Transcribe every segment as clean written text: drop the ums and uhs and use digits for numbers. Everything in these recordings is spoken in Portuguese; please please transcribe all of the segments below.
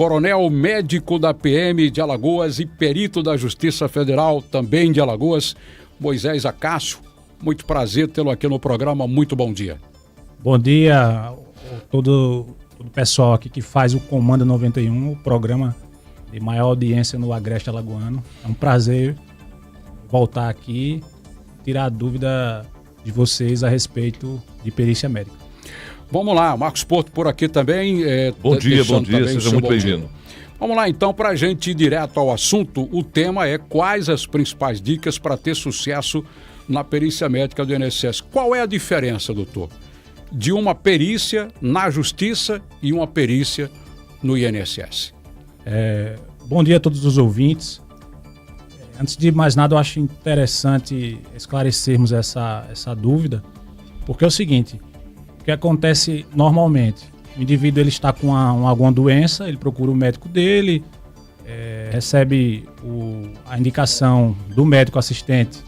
coronel médico da PM de Alagoas e perito da Justiça Federal, também de Alagoas, Moisés Acácio. Muito prazer tê-lo aqui no programa. Muito bom dia. Bom dia a todo o pessoal aqui que faz o Comando 91, o programa de maior audiência no Agreste Alagoano. É um prazer voltar aqui, tirar a dúvida de vocês a respeito de perícia médica. Vamos lá, Marcos Porto por aqui também. Bom dia, seja muito bem-vindo. Vamos lá então, para a gente ir direto ao assunto, o tema é quais as principais dicas para ter sucesso na perícia médica do INSS. Qual é a diferença, doutor, de uma perícia na Justiça e uma perícia no INSS? Bom dia a todos os ouvintes. Antes de mais nada, eu acho interessante esclarecermos essa dúvida, porque é o seguinte: o que acontece normalmente? O indivíduo ele está com alguma doença, ele procura o médico dele, recebe a indicação do médico assistente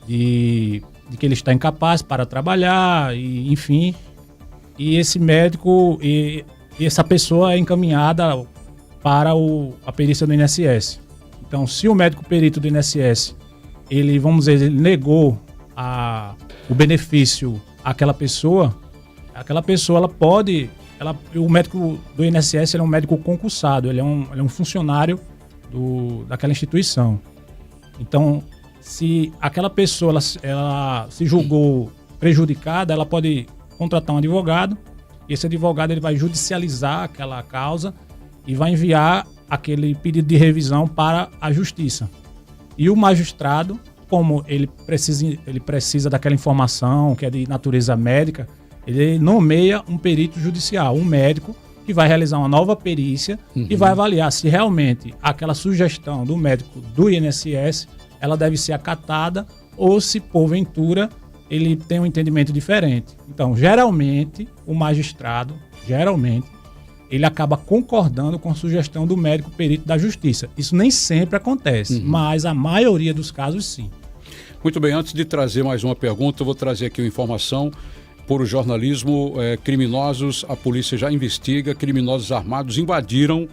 de que ele está incapaz para trabalhar, e, enfim, e esse médico e essa pessoa é encaminhada para a perícia do INSS. Então, se o médico perito do INSS, ele negou o benefício àquela pessoa ela pode... o médico do INSS ele é um médico concursado, ele é um funcionário daquela instituição. Então, se aquela pessoa ela se julgou prejudicada, ela pode contratar um advogado, e esse advogado ele vai judicializar aquela causa e vai enviar aquele pedido de revisão para a Justiça. E o magistrado, como ele precisa daquela informação que é de natureza médica, ele nomeia um perito judicial, um médico que vai realizar uma nova perícia e vai avaliar se realmente aquela sugestão do médico do INSS ela deve ser acatada ou se, porventura, ele tem um entendimento diferente. Então, geralmente, o magistrado, ele acaba concordando com a sugestão do médico perito da Justiça. Isso nem sempre acontece, mas a maioria dos casos, sim. Muito bem, antes de trazer mais uma pergunta, eu vou trazer aqui uma informação. Por jornalismo, criminosos, a polícia já investiga, criminosos armados invadiram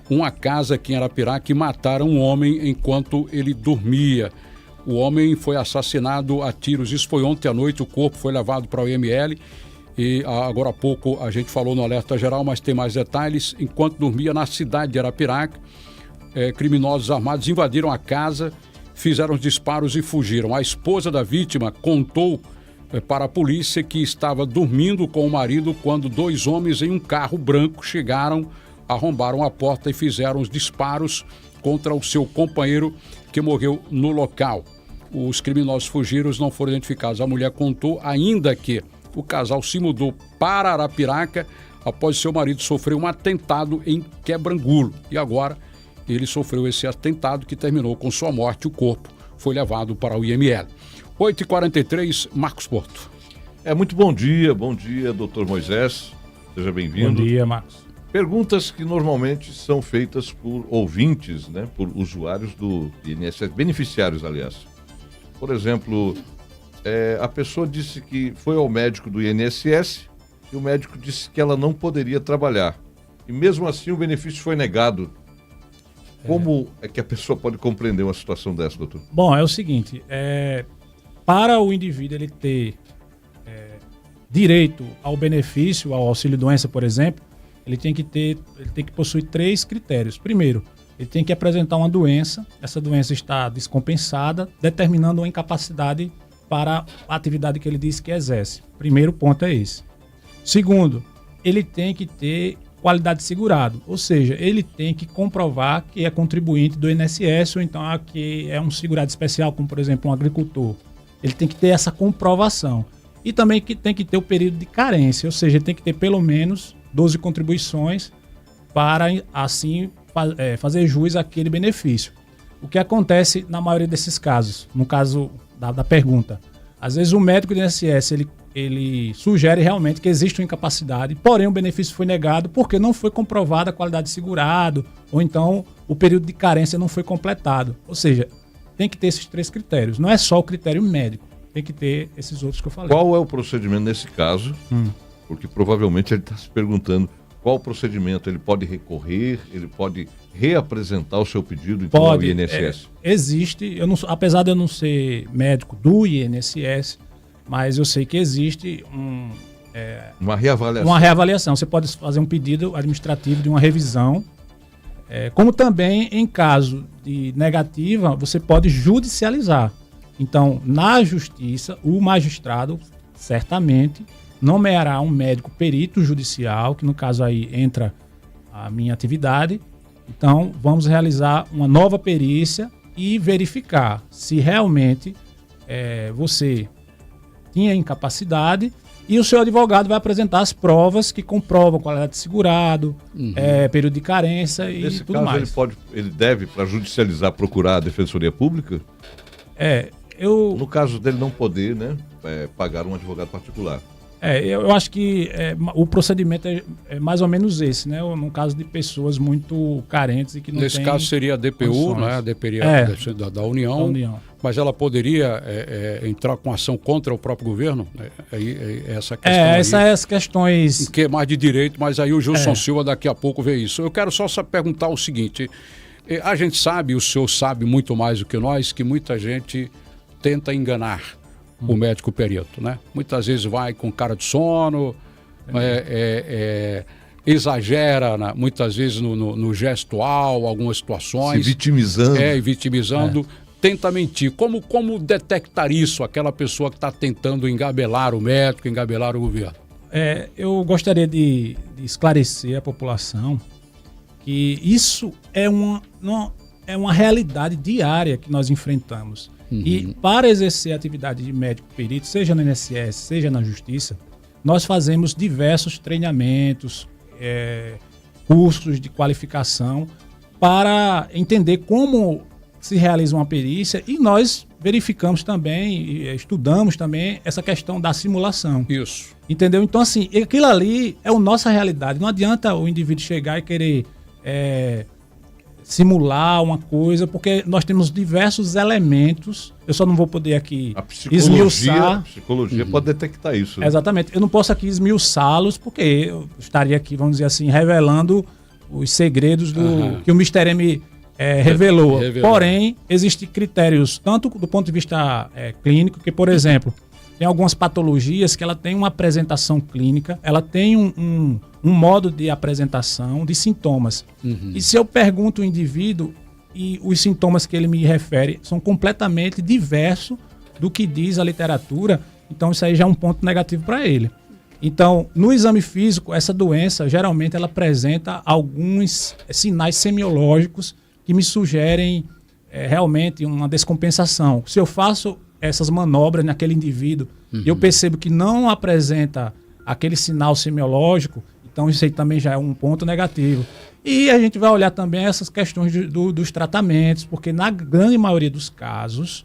uma casa aqui em Arapiraca e mataram um homem enquanto ele dormia. O homem foi assassinado a tiros, isso foi ontem à noite, o corpo foi levado para o IML e agora há pouco a gente falou no alerta geral, mas tem mais detalhes. Enquanto dormia na cidade de Arapiraca, criminosos armados invadiram a casa, fizeram os disparos e fugiram. A esposa da vítima contou para a polícia que estava dormindo com o marido quando dois homens em um carro branco chegaram, arrombaram a porta e fizeram os disparos contra o seu companheiro que morreu no local. Os criminosos fugiram, não foram identificados. A mulher contou ainda que o casal se mudou para Arapiraca após seu marido sofrer um atentado em Quebrangulo e agora ele sofreu esse atentado que terminou com sua morte. O corpo foi levado para o IML. 8h43, Marcos Porto. Muito bom dia, doutor Moisés. Seja bem-vindo. Bom dia, Marcos. Perguntas que normalmente são feitas por ouvintes, né, por usuários do INSS, beneficiários, aliás. Por exemplo, a pessoa disse que foi ao médico do INSS e o médico disse que ela não poderia trabalhar. E mesmo assim o benefício foi negado. Como é que a pessoa pode compreender uma situação dessa, doutor? Bom, é o seguinte, para o indivíduo ele ter direito ao benefício, ao auxílio-doença, por exemplo, ele tem que possuir 3 critérios. Primeiro, ele tem que apresentar uma doença, essa doença está descompensada, determinando uma incapacidade para a atividade que ele disse que exerce. Primeiro ponto é esse. Segundo, ele tem que ter qualidade de segurado, ou seja, ele tem que comprovar que é contribuinte do INSS ou então que é um segurado especial, como por exemplo um agricultor. Ele tem que ter essa comprovação. E também que tem que ter o período de carência, ou seja, ele tem que ter pelo menos 12 contribuições para, assim, fazer jus àquele benefício. O que acontece na maioria desses casos, no caso da pergunta, às vezes o médico do INSS, ele sugere realmente que existe uma incapacidade, porém o benefício foi negado porque não foi comprovada a qualidade de segurado, ou então o período de carência não foi completado. Ou seja, tem que ter esses 3 critérios. Não é só o critério médico, tem que ter esses outros que eu falei. Qual é o procedimento nesse caso? Porque provavelmente ele está se perguntando qual o procedimento? Ele pode recorrer? Ele pode reapresentar o seu pedido então, ao INSS? Existe, apesar de eu não ser médico do INSS, mas eu sei que existe uma reavaliação. Uma reavaliação. Você pode fazer um pedido administrativo de uma revisão. Como também, em caso de negativa, você pode judicializar. Então, na justiça, o magistrado certamente nomeará um médico perito judicial, que no caso aí entra a minha atividade. Então, vamos realizar uma nova perícia e verificar se realmente você tinha incapacidade, e o seu advogado vai apresentar as provas que comprovam qualidade de segurado, período de carência e Nesse tudo caso, mais. ele deve, para judicializar, procurar a Defensoria Pública? No caso dele não poder, né, pagar um advogado particular. Eu acho que o procedimento é mais ou menos esse, né? No caso de pessoas muito carentes e que não Nesse têm caso seria a DPU, condições. né? A DPU da União, Da União. Mas ela poderia entrar com ação contra o próprio governo? Essa questão essas questões... Que é mais de direito, mas aí o Gilson Silva daqui a pouco vê isso. Eu quero só perguntar o seguinte, a gente sabe, o senhor sabe muito mais do que nós, que muita gente tenta enganar o médico perito, né? Muitas vezes vai com cara de sono, exagera, muitas vezes no gestual, algumas situações. Se vitimizando. Vitimizando. Tenta mentir. Como detectar isso, aquela pessoa que está tentando engabelar o médico, engabelar o governo? Eu gostaria de esclarecer à população que isso é uma realidade diária que nós enfrentamos. E para exercer a atividade de médico perito, seja no INSS, seja na Justiça, nós fazemos diversos treinamentos, cursos de qualificação para entender como se realiza uma perícia, e nós verificamos também, e estudamos também essa questão da simulação. Isso. Entendeu? Então, assim, aquilo ali é a nossa realidade. Não adianta o indivíduo chegar e querer simular uma coisa, porque nós temos diversos elementos. Eu só não vou poder aqui esmiuçar. A psicologia pode detectar isso. Né? Exatamente. Eu não posso aqui esmiuçá-los, porque eu estaria aqui, vamos dizer assim, revelando os segredos que o Mistério M revelou. Porém, existem critérios, tanto do ponto de vista clínico, que, por exemplo, tem algumas patologias que ela tem uma apresentação clínica, ela tem um modo de apresentação de sintomas. E se eu pergunto ao indivíduo, e os sintomas que ele me refere são completamente diversos do que diz a literatura, então isso aí já é um ponto negativo para ele. Então, no exame físico, essa doença, geralmente, ela apresenta alguns sinais semiológicos que me sugerem realmente uma descompensação. Se eu faço essas manobras naquele indivíduo e eu percebo que não apresenta aquele sinal semiológico, então isso aí também já é um ponto negativo. E a gente vai olhar também essas questões dos tratamentos, porque na grande maioria dos casos,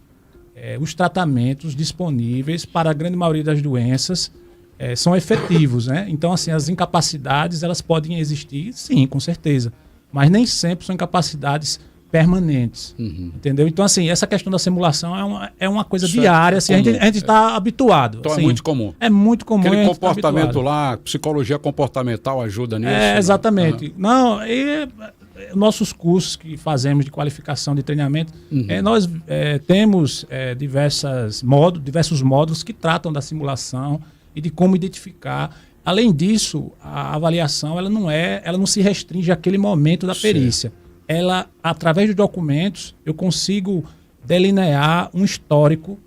os tratamentos disponíveis para a grande maioria das doenças são efetivos, né? Então, assim, as incapacidades, elas podem existir, sim, com certeza, mas nem sempre são incapacidades permanentes, entendeu? Então, assim, essa questão da simulação é uma coisa diária, assim, a gente está habituado. Então, assim, é muito comum. É muito comum. Aquele comportamento lá, psicologia comportamental ajuda nisso? Exatamente. Não, nossos cursos que fazemos de qualificação de treinamento, nós temos diversos módulos que tratam da simulação e de como identificar. Além disso, a avaliação ela não se restringe àquele momento da perícia. Ela, através de documentos, eu consigo delinear um histórico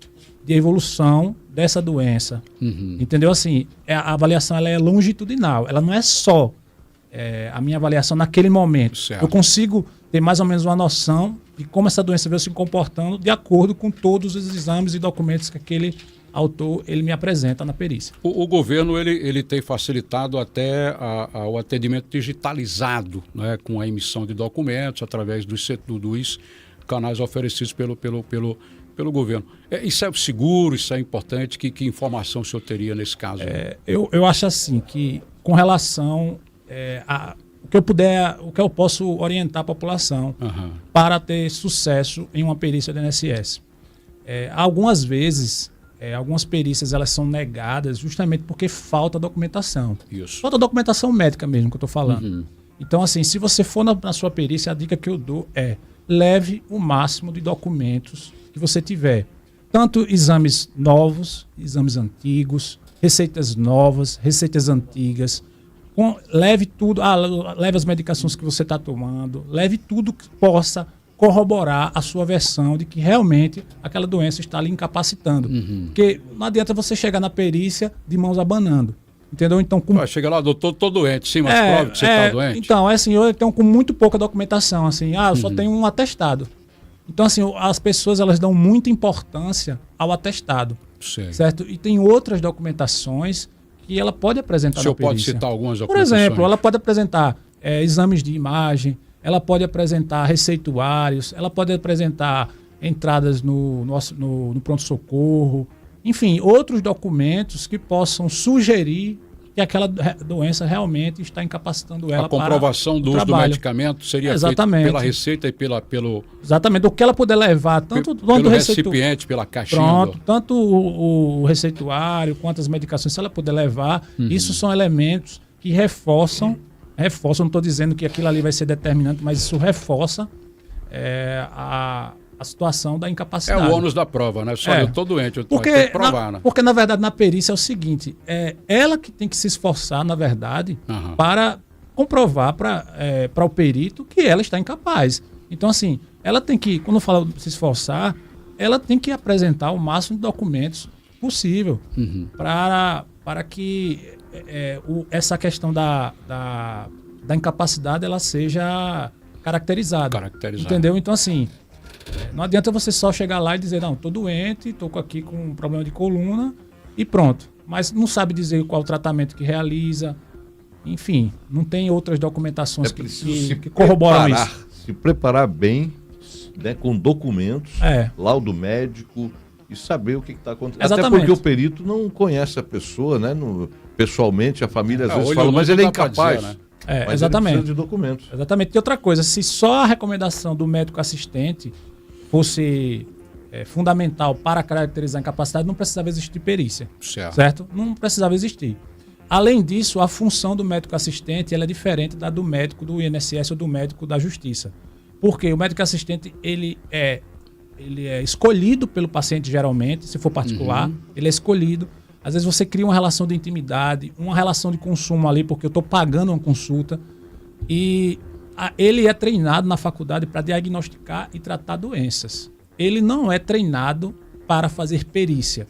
de evolução dessa doença. Entendeu? Assim, a avaliação ela é longitudinal. Ela não é só a minha avaliação naquele momento. Certo. Eu consigo ter mais ou menos uma noção de como essa doença veio se comportando de acordo com todos os exames e documentos que aquele autor ele me apresenta na perícia. O governo ele tem facilitado até o atendimento digitalizado, né, com a emissão de documentos através dos canais oferecidos pelo governo. Isso é seguro, isso é importante? Que informação o senhor teria nesse caso? Eu acho assim que com relação o que eu posso orientar a população para ter sucesso em uma perícia do INSS. Algumas vezes algumas perícias elas são negadas justamente porque falta documentação. Isso. Falta documentação médica mesmo que eu estou falando. Então, assim, se você for na sua perícia, a dica que eu dou é leve o máximo de documentos que você tiver. Tanto exames novos, exames antigos, receitas novas, receitas antigas. Leve tudo, leve as medicações que você está tomando, leve tudo que possa corroborar a sua versão de que realmente aquela doença está lhe incapacitando. Porque não adianta você chegar na perícia de mãos abanando. Entendeu? Então, chega lá, doutor, tô doente, sim, mas prova que você está doente. Então, assim, eu tenho com muito pouca documentação, assim, eu só tenho um atestado. Então, assim, as pessoas elas dão muita importância ao atestado. Certo? E tem outras documentações que ela pode apresentar na perícia. O senhor pode citar algumas documentações? Por exemplo, ela pode apresentar exames de imagem, ela pode apresentar receituários, ela pode apresentar entradas no pronto-socorro, enfim, outros documentos que possam sugerir que aquela doença realmente está incapacitando ela para a comprovação do uso do medicamento seria feita pela receita e pelo... Exatamente, o que ela puder levar, tanto pelo recipiente, pela caixinha. Pronto, tanto o receituário quanto as medicações, se ela puder levar, isso são elementos que reforçam, não estou dizendo que aquilo ali vai ser determinante, mas isso reforça a situação da incapacidade. É o ônus da prova, né? Só eu estou doente, eu tenho que provar, né? Porque, na verdade, na perícia é o seguinte, é ela que tem que se esforçar, na verdade, para comprovar para o perito que ela está incapaz. Então, assim, ela tem que, quando fala se esforçar, ela tem que apresentar o máximo de documentos possível para que essa questão da incapacidade ela seja caracterizada. Entendeu? Então, assim, não adianta você só chegar lá e dizer, não, estou doente, estou aqui com um problema de coluna e pronto. Mas não sabe dizer qual o tratamento que realiza. Enfim, não tem outras documentações que corroboram isso. Se preparar bem, né, com documentos, laudo médico e saber o que está acontecendo. Exatamente. Até porque o perito não conhece a pessoa, né, pessoalmente, a família às vezes fala, mas ele é incapaz. Dizer, né? Mas exatamente. Ele precisa de documentos. Exatamente. E outra coisa, se só a recomendação do médico assistente fosse fundamental para caracterizar a incapacidade, não precisava existir perícia. Certo? Não precisava existir. Além disso, a função do médico assistente ela é diferente da do médico do INSS ou do médico da Justiça. Porque o médico assistente ele é escolhido pelo paciente geralmente, se for particular, ele é escolhido. Às vezes você cria uma relação de intimidade, uma relação de consumo ali, porque eu estou pagando uma consulta. E ele é treinado na faculdade para diagnosticar e tratar doenças. Ele não é treinado para fazer perícia.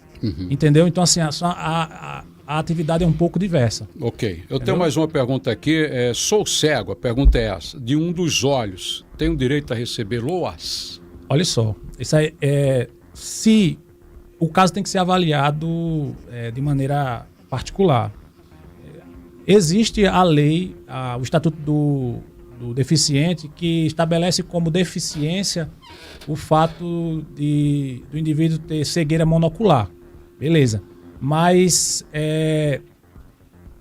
Entendeu? Então, assim, a atividade é um pouco diversa. Ok. Eu tenho mais uma pergunta aqui. Sou cego, a pergunta é essa. De um dos olhos, tenho direito a receber LOAS? Olha só. Isso aí se o caso tem que ser avaliado de maneira particular. Existe a lei, o Estatuto do Deficiente, que estabelece como deficiência o fato do indivíduo ter cegueira monocular. Beleza. Mas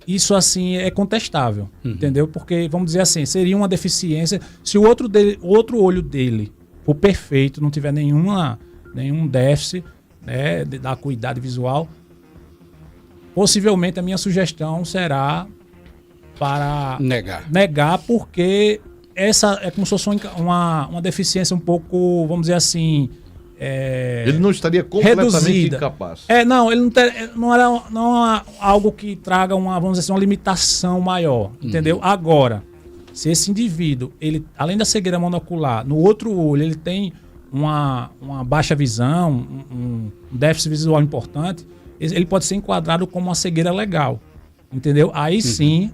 isso assim é contestável, entendeu? Porque, vamos dizer assim, seria uma deficiência se o outro olho dele for perfeito, não tiver nenhum déficit, né, da acuidade visual, possivelmente a minha sugestão será para negar, porque essa é como se fosse uma deficiência um pouco, vamos dizer assim, ele não estaria completamente reduzida. Incapaz. Não, ele não é algo que traga vamos dizer assim, uma limitação maior, entendeu? Agora, se esse indivíduo, ele, além da cegueira monocular, no outro olho ele tem uma baixa visão, um déficit visual importante, ele pode ser enquadrado como uma cegueira legal, entendeu? Aí sim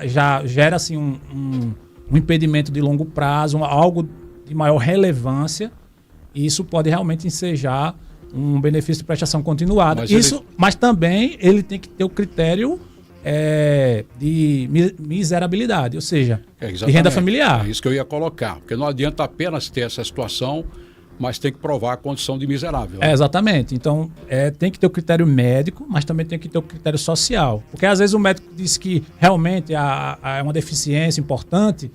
já gera assim, um impedimento de longo prazo, algo de maior relevância, e isso pode realmente ensejar um benefício de prestação continuada. Mas também ele tem que ter o critério de miserabilidade, ou seja, de renda familiar. É isso que eu ia colocar, porque não adianta apenas ter essa situação, mas tem que provar a condição de miserável. Né? Exatamente. Então, tem que ter o critério médico, mas também tem que ter o critério social. Porque às vezes o médico diz que realmente é uma deficiência importante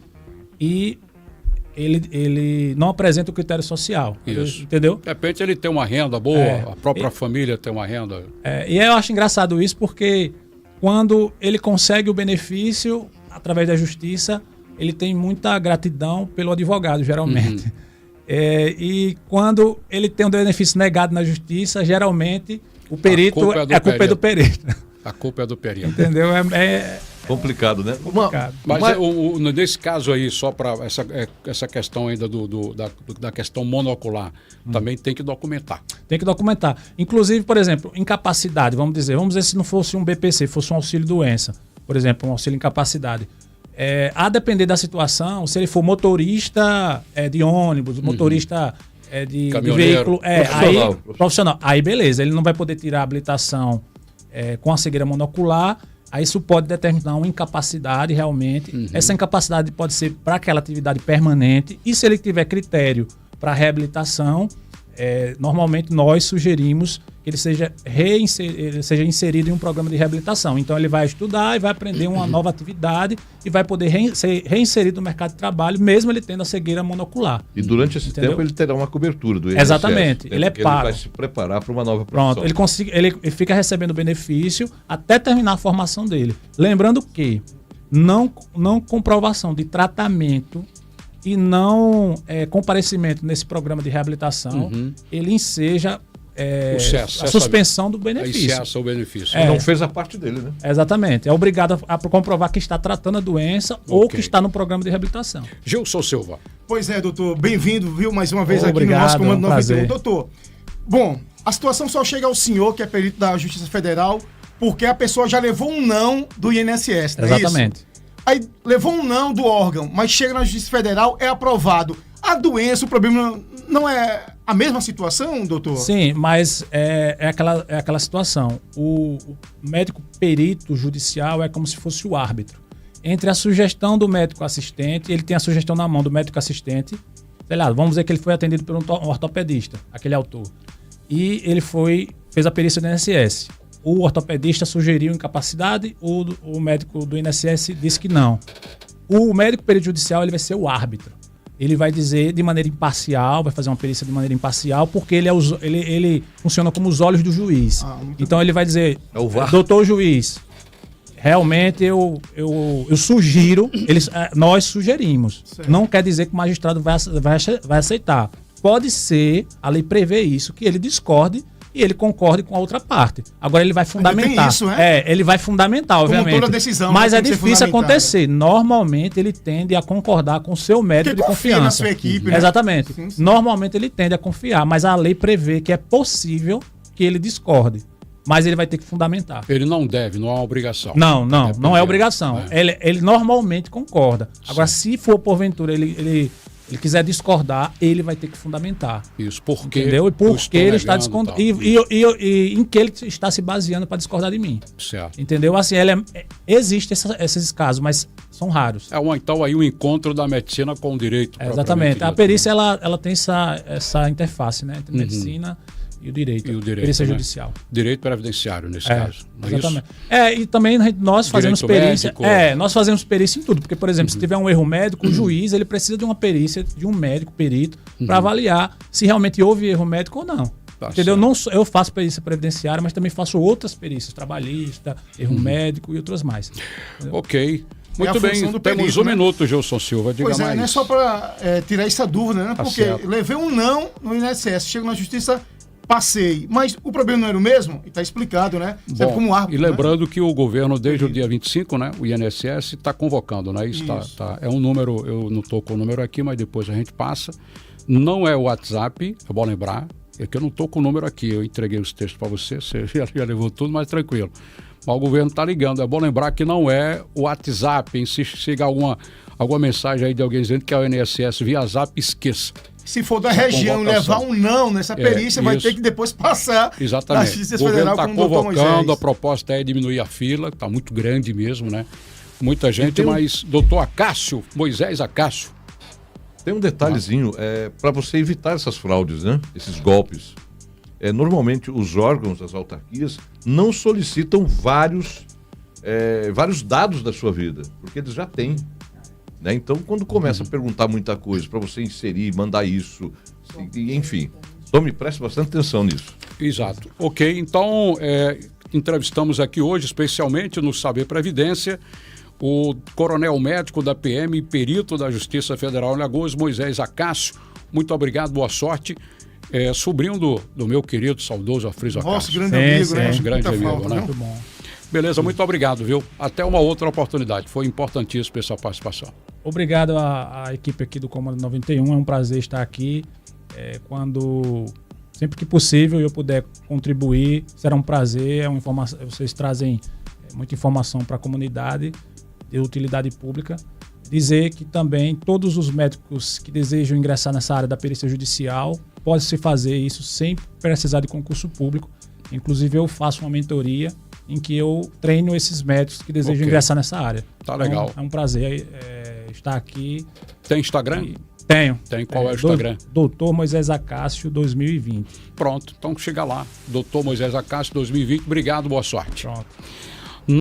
e ele não apresenta o critério social. Isso. Entendeu? De repente ele tem uma renda boa, a própria família tem uma renda. E eu acho engraçado isso porque quando ele consegue o benefício através da justiça, ele tem muita gratidão pelo advogado, geralmente. E quando ele tem um benefício negado na justiça, geralmente o perito, a culpa é do perito. A culpa é do perito. Entendeu? Complicado, né? Complicado. Mas nesse caso aí, só para essa questão ainda da questão monocular, também tem que documentar. Tem que documentar. Inclusive, por exemplo, incapacidade, vamos dizer se não fosse um BPC, fosse um auxílio-doença, por exemplo, um auxílio-incapacidade. A depender da situação, se ele for motorista de ônibus, motorista de veículo, profissional, aí beleza, ele não vai poder tirar a habilitação com a cegueira monocular. Aí isso pode determinar uma incapacidade realmente. Essa incapacidade pode ser para aquela atividade permanente. E se ele tiver critério para reabilitação, normalmente nós sugerimos que ele seja inserido em um programa de reabilitação. Então ele vai estudar e vai aprender uma nova atividade e vai poder ser reinserido no mercado de trabalho, mesmo ele tendo a cegueira monocular. E durante esse tempo ele terá uma cobertura do INSS. Exatamente. Ele é pago. Ele vai se preparar para uma nova profissão. Pronto, ele fica recebendo benefício até terminar a formação dele. Lembrando que não comprovação de tratamento e não comparecimento nesse programa de reabilitação, ele enseja a suspensão do benefício. Cessa o benefício. Não fez a parte dele, né? Exatamente. É obrigado a comprovar que está tratando a doença ou que está no programa de reabilitação. Gilson Silva. Pois é, doutor. Bem-vindo, viu, mais uma vez aqui no nosso Comando 91. Doutor, bom, a situação só chega ao senhor, que é perito da Justiça Federal, porque a pessoa já levou um não do INSS, não é Exatamente. Isso? Aí levou um não do órgão, mas chega na Justiça Federal, é aprovado. A doença, o problema não é a mesma situação, doutor? Sim, mas é aquela situação. O médico perito judicial é como se fosse o árbitro. Entre a sugestão do médico assistente, ele tem a sugestão na mão do médico assistente, sei lá, vamos dizer que ele foi atendido por um ortopedista, aquele autor. E ele fez a perícia do INSS. O ortopedista sugeriu incapacidade, o médico do INSS disse que não. O médico perito judicial ele vai ser o árbitro. Ele vai dizer de maneira imparcial, vai fazer uma perícia de maneira imparcial, porque ele funciona como os olhos do juiz. Então ele vai dizer, doutor juiz, realmente eu sugiro, nós sugerimos. Certo. Não quer dizer que o magistrado vai aceitar. Pode ser, a lei prevê isso, que ele discorde e ele concorde com a outra parte. Agora ele vai fundamentar. Tem isso, ele vai fundamentar, obviamente. Como toda decisão, mas é difícil acontecer. Normalmente ele tende a concordar com o seu médico de confiança. Na sua equipe, né? Exatamente. Sim, sim. Normalmente ele tende a confiar, mas a lei prevê que é possível que ele discorde. Mas ele vai ter que fundamentar. Ele não deve, não é uma obrigação. Não é obrigação. Ele normalmente concorda. Agora, se for porventura ele quiser discordar, ele vai ter que fundamentar. Isso, porque entendeu? E por que ele está discordando. E em que ele está se baseando para discordar de mim. Certo. Entendeu? Assim, existem esses casos, mas são raros. Então aí o encontro da medicina com o direito. Exatamente. A perícia ela tem essa interface, né, entre medicina e o direito. Perícia judicial. Direito previdenciário, nesse caso. Não exatamente. É isso? E também nós fazemos perícia. Nós fazemos perícia em tudo. Porque, por exemplo, se tiver um erro médico, o juiz ele precisa de uma perícia de um médico, perito, para avaliar se realmente houve erro médico ou não. Entendeu? Não, eu faço perícia previdenciária, mas também faço outras perícias, trabalhista, erro médico e outras mais. Entendeu? Ok. Muito bem, temos um minuto, Gilson Silva, diga mais. Não é só para tirar essa dúvida, né? Porque levei um não no INSS, chego na justiça, passei. Mas o problema não era o mesmo? E está explicado, né? Bom, como árbitro, e lembrando, né, que o governo, desde o dia 25, né, o INSS está convocando, né? Isso. É um número, eu não estou com o número aqui, mas depois a gente passa. Não é o WhatsApp, é bom lembrar, é que eu não estou com o número aqui. Eu entreguei os textos para você já levou tudo, mas tranquilo. Mas o governo está ligando. É bom lembrar que não é o WhatsApp. Se chegar alguma mensagem aí de alguém dizendo que é o INSS via Zap, esqueça. Se for da região levar um não nessa perícia, vai ter que depois passar. Exatamente. Na Justiça Federal, está convocando, a proposta é diminuir a fila, está muito grande mesmo, né? Muita gente, mas doutor Acácio, Moisés Acácio. Tem um detalhezinho, para você evitar essas fraudes, né? Esses golpes. Normalmente os órgãos das autarquias não solicitam vários dados da sua vida, porque eles já têm. né? Então, quando começa a perguntar muita coisa para você inserir, mandar isso, enfim, preste bastante atenção nisso. Exato. Ok, então entrevistamos aqui hoje, especialmente no Saber Previdência, o coronel médico da PM e perito da Justiça Federal em Alagoas, Moisés Acácio. Muito obrigado, boa sorte. Sobrinho do meu querido, saudoso Afrísio Acácio. Nosso grande amigo, né? Nosso grande amigo, falta, né? Muito bom. Beleza, muito obrigado, viu? Até uma outra oportunidade. Foi importantíssimo essa participação. Obrigado à equipe aqui do Comando 91. É um prazer estar aqui. Sempre que possível eu puder contribuir, será um prazer. Vocês trazem muita informação para a comunidade de utilidade pública. Dizer que também todos os médicos que desejam ingressar nessa área da perícia judicial podem se fazer isso sem precisar de concurso público. Inclusive eu faço uma mentoria em que eu treino esses médicos que desejam ingressar nessa área. Tá legal. Então, é um prazer estar aqui. Tem Instagram? Tenho. Tem. Qual é o Instagram? Dr. Moisés Acácio 2020. Pronto, então chega lá. Dr. Moisés Acácio 2020. Obrigado, boa sorte. Pronto.